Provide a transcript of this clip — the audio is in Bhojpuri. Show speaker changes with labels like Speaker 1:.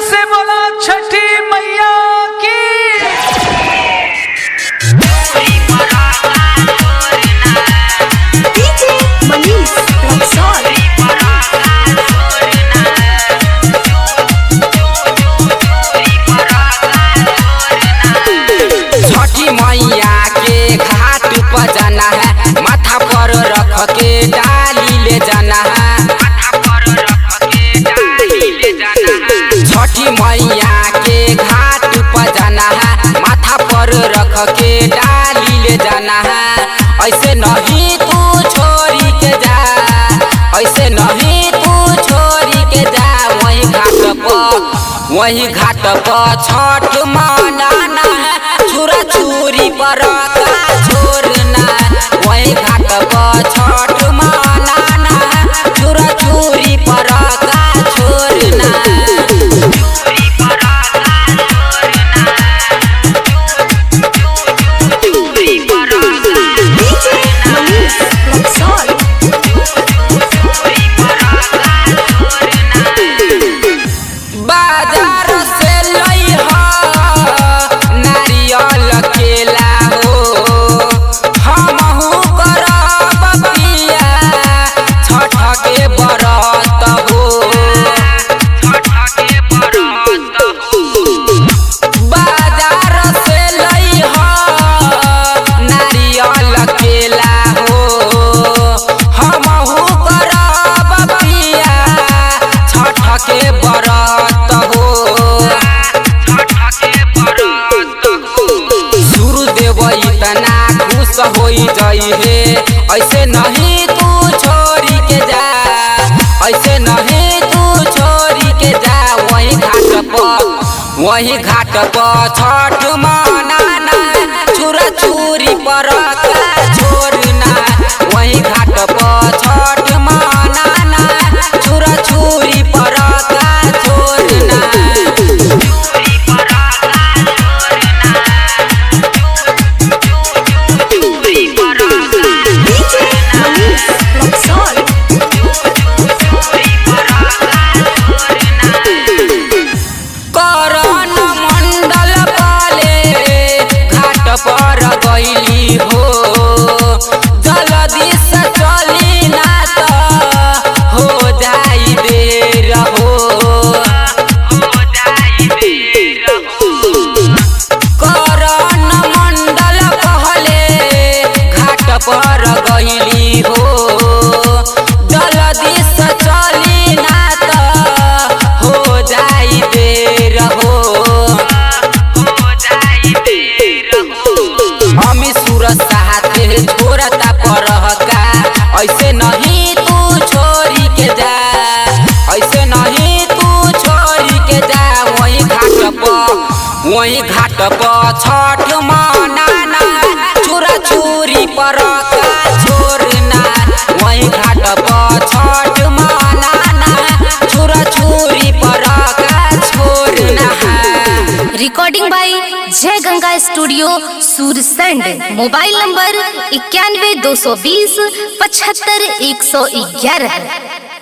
Speaker 1: से बोला छठी मैया की।
Speaker 2: डीजे मनीष रक्सौल।
Speaker 3: छठी मैया के घाट पर जाना है, माथा पर रख के डाली ले जाना है। छठी मैया के घाट पर जाना है, माथा पर रख के डाली ले जाना है। ऐसे नहीं तू छोड़ी के जा, ऐसे नहीं तू छोड़ी के जा। वही घाट पर छठ मनाना है, छुरा छुरी पर का छोड़ना है। वही घाट पर छठ मनाना है, छुरा छुरी पर का छोड़ना है।
Speaker 2: डीजे मनीष रक्सौल।
Speaker 3: बाजार से लइहा नारियल केला हो, हमहू करब पिया छठ के व्रत हो। बाजार से लइहा नारियल केला हो, हमहू करब पिया छठ के व्रत हो। सूर्यदेव इतना खुश हो जाई है, ऐसे नहीं तू छोड़ी के जा, ऐसे नहीं तू छोड़ी के जा। वही घाट पर छठ मनाना है, छुरा छुरी पर का छोड़ना है। वही घाट पर छठ मनाना है, छुरा छुरी पर का छोड़ना है।
Speaker 2: डीजे मनीष रक्सौल।
Speaker 3: करण मंडल पाले घाट पर गईली हो, जल्दी से चली ना तो हो जाई देर हो। करण मंडल पहले घाट पर गईली हो, जल्दी से चली ना तो हो जाई देर हो। हमी सूरज साथे छोड़ता पर का, ऐसे नहीं तू छोड़ी के जा, ऐसे नहीं तू छोड़ी के जा। वही घाट पर छठ मनाना है, छुरा छुरी पर का छोड़ना है। वही घाट पर छठ मनाना है, छुरा छुरी पर का छोड़ना है।
Speaker 2: रिकॉर्डिंग बाय जय Ganga studio Sursand. Mobile number 91 220 75 111।